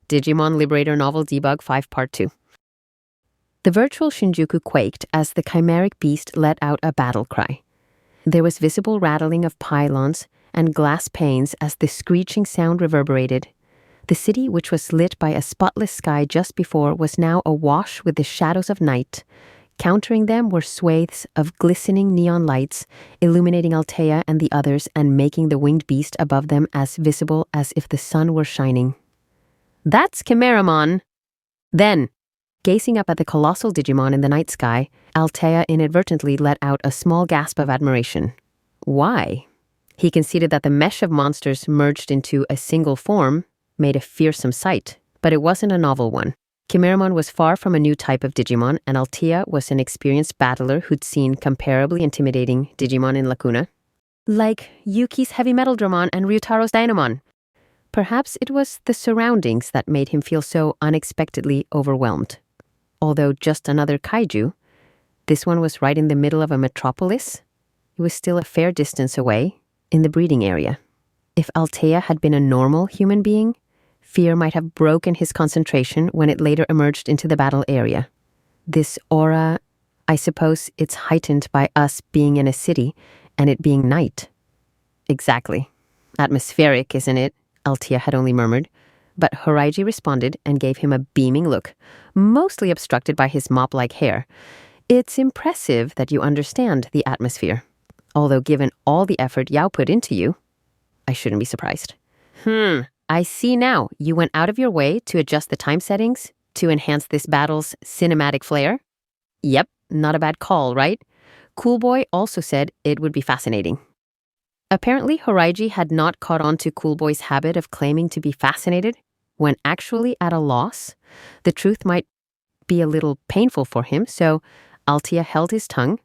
Digimon Liberator novel Debug 5.2. The virtual Shinjuku quaked as the chimeric beast let out a battle cry. There was visible rattling of pylons and glass panes as the screeching sound reverberated. The city, which was lit by a spotless sky just before, was now awash with the shadows of night. Countering them were swathes of glistening neon lights, illuminating Altea and the others and making the winged beast above them as visible as if the sun were shining. "That's Chimeramon!" Then, gazing up at the colossal Digimon in the night sky, Altea inadvertently let out a small gasp of admiration. Why? He conceded that the mesh of monsters merged into a single form made a fearsome sight, but it wasn't a novel one. Chimeramon was far from a new type of Digimon, and Altea was an experienced battler who'd seen comparably intimidating Digimon in Lacuna. Like Yuki's Heavy Metal Dramon and Ryutaro's Dynamon. Perhaps it was the surroundings that made him feel so unexpectedly overwhelmed. Although just another kaiju, this one was right in the middle of a metropolis. It was still a fair distance away, in the breeding area. If Altea had been a normal human being, fear might have broken his concentration when it later emerged into the battle area. This aura, I suppose it's heightened by us being in a city and it being night. Exactly. Atmospheric, isn't it? Altea had only murmured. But Horaiji responded and gave him a beaming look, mostly obstructed by his mop-like hair. It's impressive that you understand the atmosphere. Although given all the effort Yao put into you, I shouldn't be surprised. I see now. You went out of your way to adjust the time settings to enhance this battle's cinematic flair? Yep, not a bad call, right? Cool Boy also said it would be fascinating. Apparently, Horaiji had not caught on to Cool Boy's habit of claiming to be fascinated when actually at a loss. The truth might be a little painful for him, so Altea held his tongue.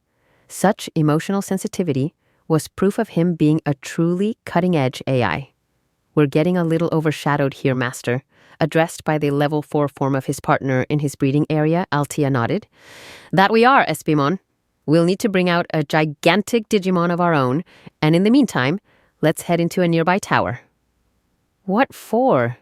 Such emotional sensitivity was proof of him being a truly cutting-edge AI. We're getting a little overshadowed here, Master. Addressed by the level 4 form of his partner in his breeding area, Altea nodded. That we are, Espimon. We'll need to bring out a gigantic Digimon of our own, and in the meantime, let's head into a nearby tower. What for?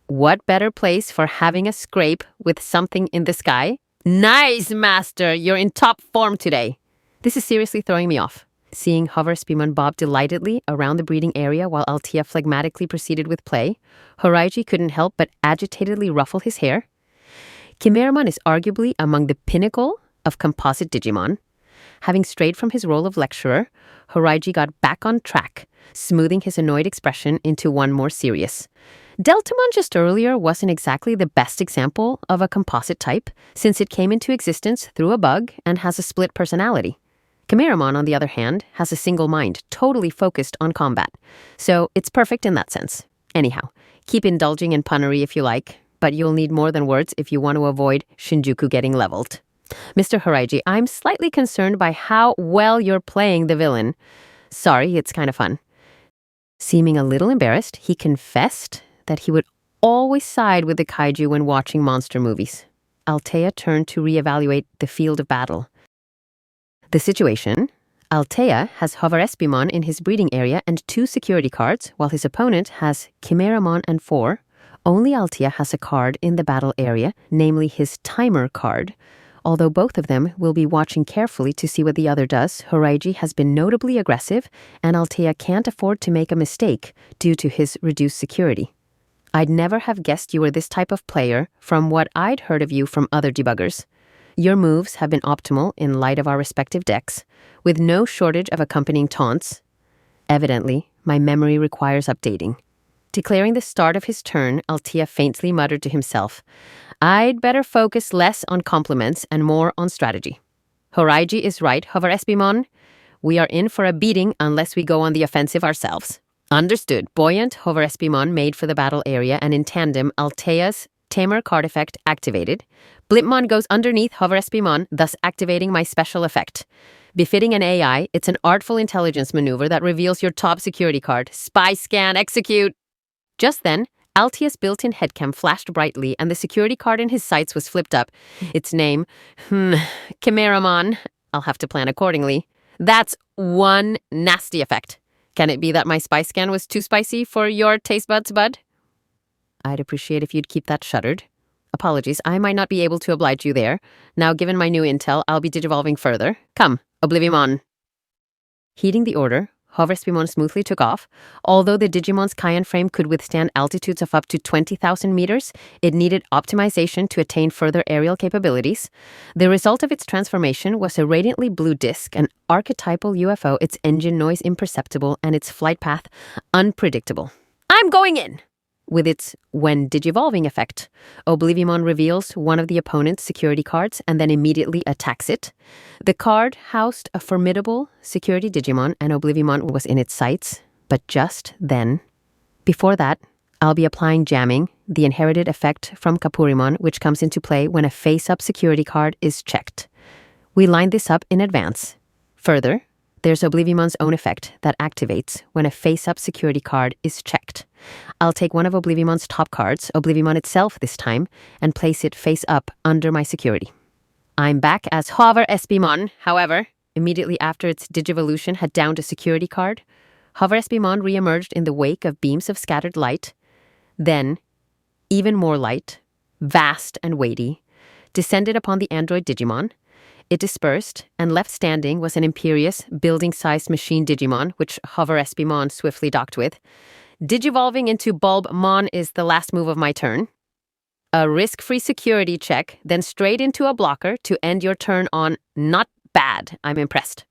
What better place for having a scrape with something in the sky? Nice, Master! You're in top form today. This is seriously throwing me off. Seeing Hover Espimon bob delightedly around the breeding area while Altea phlegmatically proceeded with play, Horaiji couldn't help but agitatedly ruffle his hair. Chimeramon is arguably among the pinnacle of composite Digimon. Having strayed from his role of lecturer, Horaiji got back on track, smoothing his annoyed expression into one more serious. Deltamon just earlier wasn't exactly the best example of a composite type, since it came into existence through a bug and has a split personality. Chimeramon, on the other hand, has a single mind, totally focused on combat. So it's perfect in that sense. Anyhow, keep indulging in punnery if you like, but you'll need more than words if you want to avoid Shinjuku getting leveled. Mr. Horaiji, I'm slightly concerned by how well you're playing the villain. Sorry, it's kind of fun. Seeming a little embarrassed, he confessed that he would always side with the kaiju when watching monster movies. Altea turned to reevaluate the field of battle. The situation: Altea has Hover Espimon in his breeding area and 2 security cards, while his opponent has Chimeramon and 4. Only Altea has a card in the battle area, namely his timer card. Although both of them will be watching carefully to see what the other does, Horaiji has been notably aggressive, and Altea can't afford to make a mistake due to his reduced security. I'd never have guessed you were this type of player from what I'd heard of you from other debuggers. Your moves have been optimal in light of our respective decks, with no shortage of accompanying taunts. Evidently, my memory requires updating. Declaring the start of his turn, Altea faintly muttered to himself, I'd better focus less on compliments and more on strategy. Horaiji is right, Hover Espimon. We are in for a beating unless we go on the offensive ourselves. Understood. Buoyant, Hover Espimon made for the battle area, and in tandem, Altea's Tamer card effect activated. Blipmon goes underneath Hover Espimon, thus activating my special effect. Befitting an AI, it's an artful intelligence maneuver that reveals your top security card. Spy scan, execute! Just then, Altea's built-in headcam flashed brightly and the security card in his sights was flipped up. Its name, Chimeramon. I'll have to plan accordingly. That's one nasty effect. Can it be that my spy scan was too spicy for your taste buds, bud? I'd appreciate if you'd keep that shuttered. Apologies, I might not be able to oblige you there. Now, given my new intel, I'll be digivolving further. Come, Oblivimon. Heeding the order, Hoverspimon smoothly took off. Although the Digimon's Cayenne frame could withstand altitudes of up to 20,000 meters, it needed optimization to attain further aerial capabilities. The result of its transformation was a radiantly blue disk, an archetypal UFO, its engine noise imperceptible and its flight path unpredictable. I'm going in! With its when digivolving effect, Oblivimon reveals one of the opponent's security cards and then immediately attacks it. The card housed a formidable security Digimon and Oblivimon was in its sights, but just then. Before that, I'll be applying jamming, the inherited effect from Kapurimon, which comes into play when a face-up security card is checked. We lined this up in advance. Further, there's Oblivimon's own effect that activates when a face-up security card is checked. I'll take one of Oblivimon's top cards, Oblivimon itself this time, and place it face-up under my security. I'm back as Hoverspimon, however, immediately after its Digivolution had downed a security card. Hoverspimon re-emerged in the wake of beams of scattered light. Then, even more light, vast and weighty, descended upon the android Digimon. It dispersed, and left standing was an imperious, building-sized machine Digimon, which Hoverspimon swiftly docked with. Digivolving into Bulbmon is the last move of my turn. A risk-free security check, then straight into a blocker to end your turn on not bad. I'm impressed.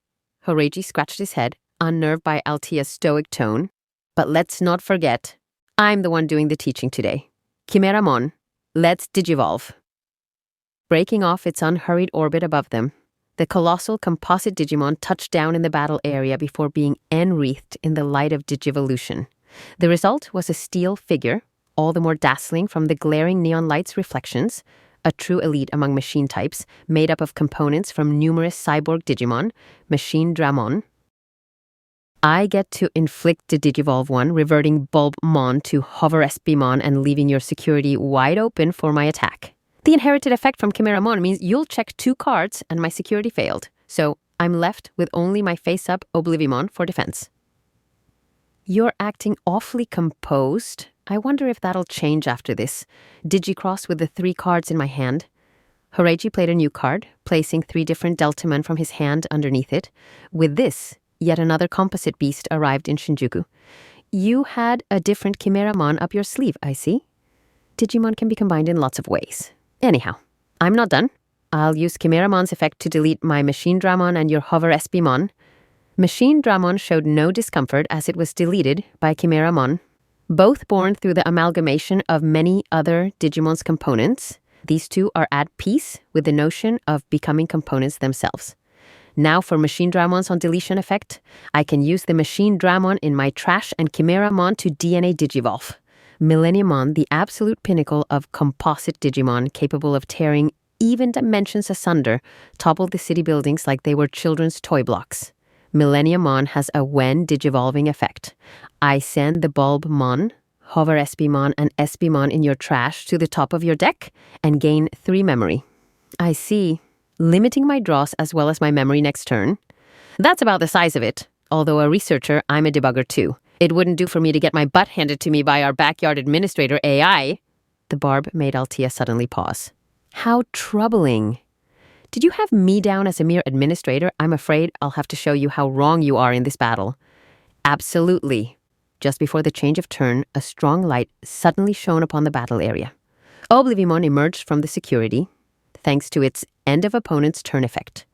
Horeiji scratched his head, unnerved by Altia's stoic tone. But let's not forget, I'm the one doing the teaching today. Chimeramon, let's digivolve. Breaking off its unhurried orbit above them, the colossal composite Digimon touched down in the battle area before being enwreathed in the light of Digivolution. The result was a steel figure, all the more dazzling from the glaring neon light's reflections, a true elite among machine types, made up of components from numerous cyborg Digimon, Machine Dramon. I get to inflict the Digivolve one, reverting Bulbmon to Hoverspimon and leaving your security wide open for my attack. The inherited effect from Chimeramon means you'll check 2 cards and my security failed, so I'm left with only my face-up Oblivimon for defense. You're acting awfully composed. I wonder if that'll change after this. Digicross with the 3 cards in my hand. Horeiji played a new card, placing 3 different Deltamen from his hand underneath it. With this, yet another composite beast arrived in Shinjuku. You had a different Chimeramon up your sleeve, I see. Digimon can be combined in lots of ways. Anyhow, I'm not done. I'll use Chimeramon's effect to delete my Machine Dramon and your Hoverspimon. Machine Dramon showed no discomfort as it was deleted by Chimeramon. Both born through the amalgamation of many other Digimon's components, these two are at peace with the notion of becoming components themselves. Now for Machine Dramon's on deletion effect, I can use the Machine Dramon in my trash and Chimeramon to DNA Digivolve. Millenniumon, the absolute pinnacle of composite Digimon capable of tearing even dimensions asunder, toppled the city buildings like they were children's toy blocks. Millenniumon has a when digivolving effect. I send the Bulbmon, Hoverspimon, and Espimon in your trash to the top of your deck and gain 3 memory. I see. Limiting my draws as well as my memory next turn. That's about the size of it. Although a researcher, I'm a debugger too. It wouldn't do for me to get my butt handed to me by our backyard administrator AI. The barb made Altia suddenly pause. How troubling. Did you have me down as a mere administrator? I'm afraid I'll have to show you how wrong you are in this battle. Absolutely. Just before the change of turn, a strong light suddenly shone upon the battle area. Oblivimon emerged from the security, thanks to its end of opponent's turn effect.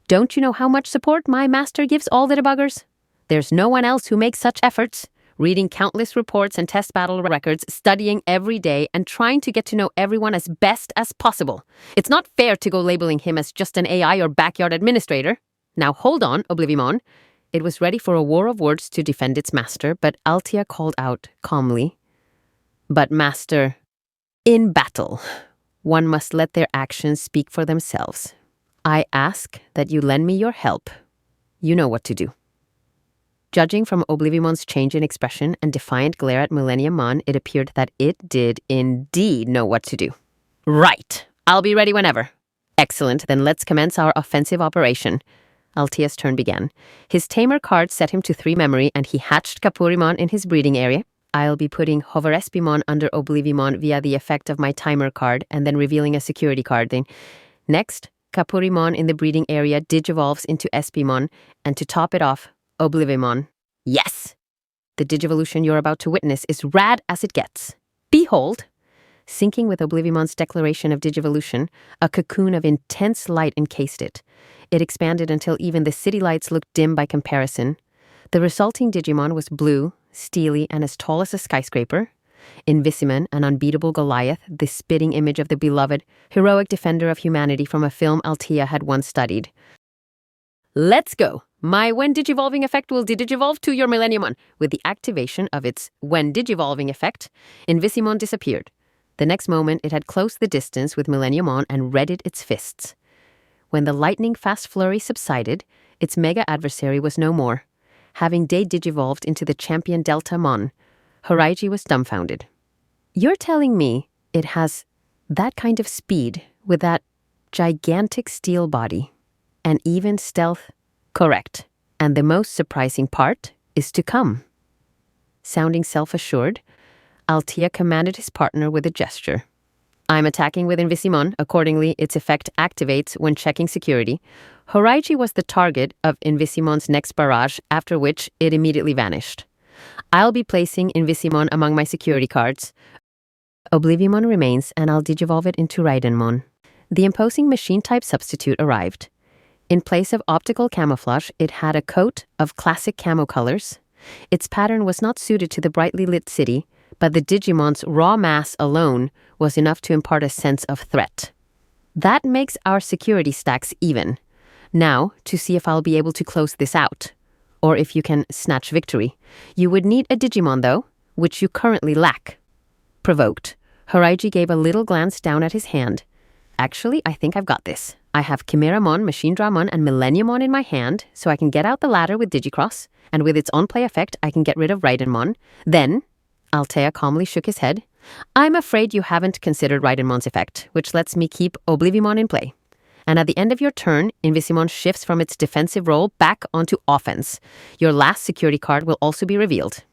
Don't you know how much support my master gives all the debuggers? There's no one else who makes such efforts, reading countless reports and test battle records, studying every day, and trying to get to know everyone as best as possible. It's not fair to go labeling him as just an AI or backyard administrator. Now hold on, Oblivimon. It was ready for a war of words to defend its master, but Altia called out calmly. But master, in battle, one must let their actions speak for themselves. I ask that you lend me your help. You know what to do. Judging from Oblivimon's change in expression and defiant glare at Millenniumon, it appeared that it did indeed know what to do. Right. I'll be ready whenever. Excellent. Then let's commence our offensive operation. Altia's turn began. His tamer card set him to 3 memory and he hatched Kapurimon in his breeding area. I'll be putting Hoverespimon under Oblivimon via the effect of my timer card and then revealing a security card thing. Next, Kapurimon in the breeding area digivolves into Espimon, and to top it off, Oblivimon. Yes! The digivolution you're about to witness is rad as it gets. Behold! Syncing with Oblivimon's declaration of digivolution, a cocoon of intense light encased it. It expanded until even the city lights looked dim by comparison. The resulting Digimon was blue, steely, and as tall as a skyscraper. Invisimon, an unbeatable Goliath, the spitting image of the beloved, heroic defender of humanity from a film Althea had once studied. Let's go! My When Digivolving effect will digivolve to your Millenniumon. With the activation of its When Digivolving effect, Invisimon disappeared. The next moment, it had closed the distance with Millenniumon and readied its fists. When the lightning-fast flurry subsided, its mega adversary was no more. Having de-digivolved into the champion Delta Mon, Horaiji was dumbfounded. You're telling me it has that kind of speed with that gigantic steel body and even stealth? Correct. And the most surprising part is to come. Sounding self-assured, Althea commanded his partner with a gesture. I'm attacking with Invisimon. Accordingly, its effect activates when checking security. Horaiji was the target of Invisimon's next barrage, after which it immediately vanished. I'll be placing Invisimon among my security cards. Oblivimon remains, and I'll digivolve it into Raidenmon. The imposing machine-type substitute arrived. In place of optical camouflage, it had a coat of classic camo colors. Its pattern was not suited to the brightly lit city, but the Digimon's raw mass alone was enough to impart a sense of threat. That makes our security stacks even. Now, to see if I'll be able to close this out, or if you can snatch victory, you would need a Digimon though, which you currently lack. Provoked, Horaiji gave a little glance down at his hand. Actually, I think I've got this. I have Chimeramon, Machine-Dramon, and Millenniumon in my hand, so I can get out the ladder with Digicross, and with its on-play effect, I can get rid of Raidenmon. Then, Althea calmly shook his head. I'm afraid you haven't considered Raidenmon's effect, which lets me keep Oblivimon in play. And at the end of your turn, Invisimon shifts from its defensive role back onto offense. Your last security card will also be revealed.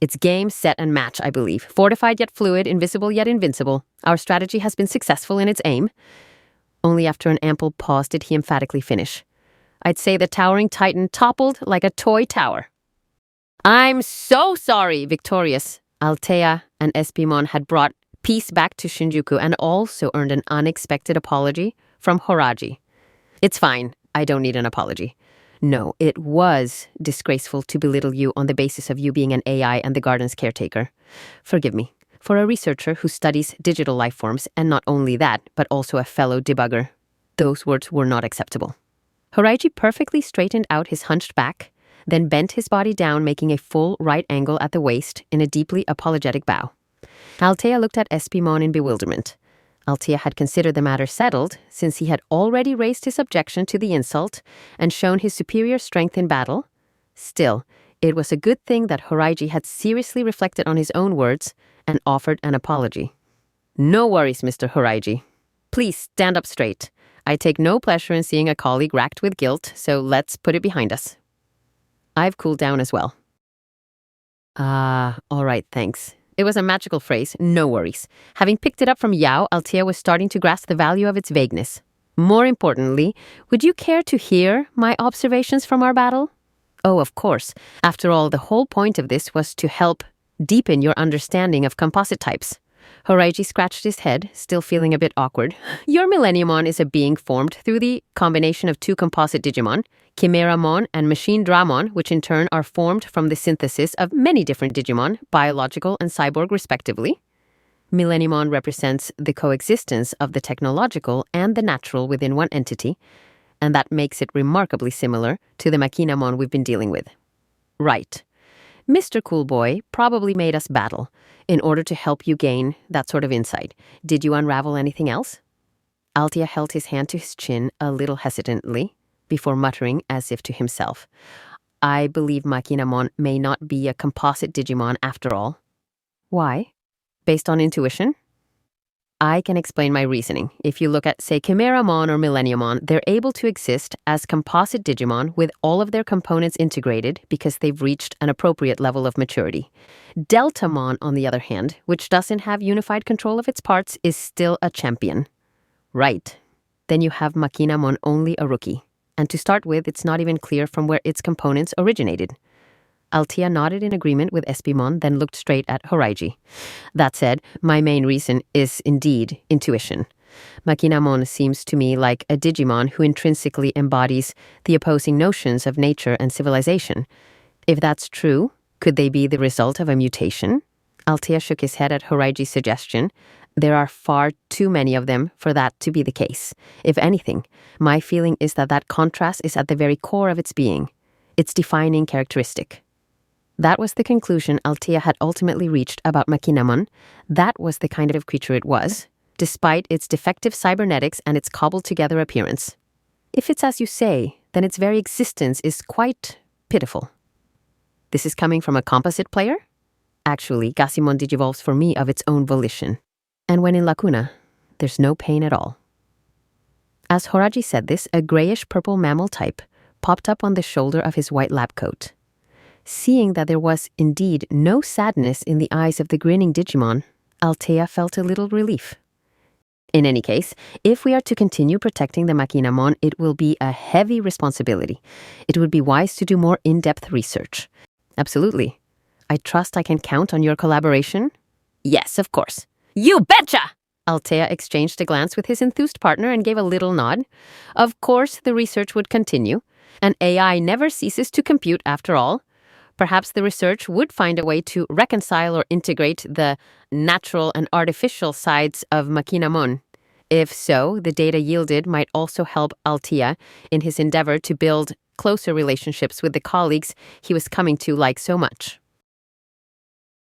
It's game, set, and match, I believe. Fortified yet fluid, invisible yet invincible. Our strategy has been successful in its aim. Only after an ample pause did he emphatically finish. I'd say the towering titan toppled like a toy tower. I'm so sorry, Victorious. Althea and Espimon had brought peace back to Shinjuku and also earned an unexpected apology from Horaiji. It's fine. I don't need an apology. No, it was disgraceful to belittle you on the basis of you being an AI and the garden's caretaker. Forgive me. For a researcher who studies digital life forms, and not only that, but also a fellow debugger, those words were not acceptable. Horaiji perfectly straightened out his hunched back, then bent his body down, making a full right angle at the waist in a deeply apologetic bow. Althea looked at Espimon in bewilderment. Althea had considered the matter settled, since he had already raised his objection to the insult and shown his superior strength in battle. Still, it was a good thing that Horaiji had seriously reflected on his own words and offered an apology. No worries, Mr. Horaiji. Please stand up straight. I take no pleasure in seeing a colleague racked with guilt, so let's put it behind us. I've cooled down as well. All right, thanks. It was a magical phrase, no worries. Having picked it up from Yao, Althea was starting to grasp the value of its vagueness. More importantly, would you care to hear my observations from our battle? Oh, of course. After all, the whole point of this was to help deepen your understanding of composite types. Horaiji scratched his head, still feeling a bit awkward. Your Millenniumon is a being formed through the combination of two composite Digimon, Chimeramon and Machine-Dramon, which in turn are formed from the synthesis of many different Digimon, biological and cyborg respectively. Millenniumon represents the coexistence of the technological and the natural within one entity, and that makes it remarkably similar to the Machinamon we've been dealing with. Right. Mr. Coolboy probably made us battle in order to help you gain that sort of insight. Did you unravel anything else? Althea held his hand to his chin a little hesitantly before muttering as if to himself. I believe Machinamon may not be a composite Digimon after all. Why? Based on intuition? I can explain my reasoning. If you look at, say, Chimeramon or Millenniumon, they're able to exist as composite Digimon with all of their components integrated because they've reached an appropriate level of maturity. Deltamon, on the other hand, which doesn't have unified control of its parts, is still a champion. Right. Then you have Machinamon, only a rookie. And to start with, it's not even clear from where its components originated. Althea nodded in agreement with Espimon, then looked straight at Horaiji. That said, my main reason is indeed intuition. Machinamon seems to me like a Digimon who intrinsically embodies the opposing notions of nature and civilization. If that's true, could they be the result of a mutation? Althea shook his head at Horaiji's suggestion. There are far too many of them for that to be the case. If anything, my feeling is that contrast is at the very core of its being, its defining characteristic. That was the conclusion Althea had ultimately reached about Machinamon. That was the kind of creature it was, despite its defective cybernetics and its cobbled-together appearance. If it's as you say, then its very existence is quite pitiful. This is coming from a composite player? Actually, Gasimon digivolves for me of its own volition. And when in Lacuna, there's no pain at all. As Horaiji said this, a grayish-purple mammal type popped up on the shoulder of his white lab coat. Seeing that there was indeed no sadness in the eyes of the grinning Digimon, Althea felt a little relief. In any case, if we are to continue protecting the Machinamon, it will be a heavy responsibility. It would be wise to do more in-depth research. Absolutely. I trust I can count on your collaboration? Yes, of course. You betcha! Althea exchanged a glance with his enthused partner and gave a little nod. Of course, the research would continue. An AI never ceases to compute after all. Perhaps the research would find a way to reconcile or integrate the natural and artificial sides of Machinamon. If so, the data yielded might also help Althea in his endeavor to build closer relationships with the colleagues he was coming to like so much.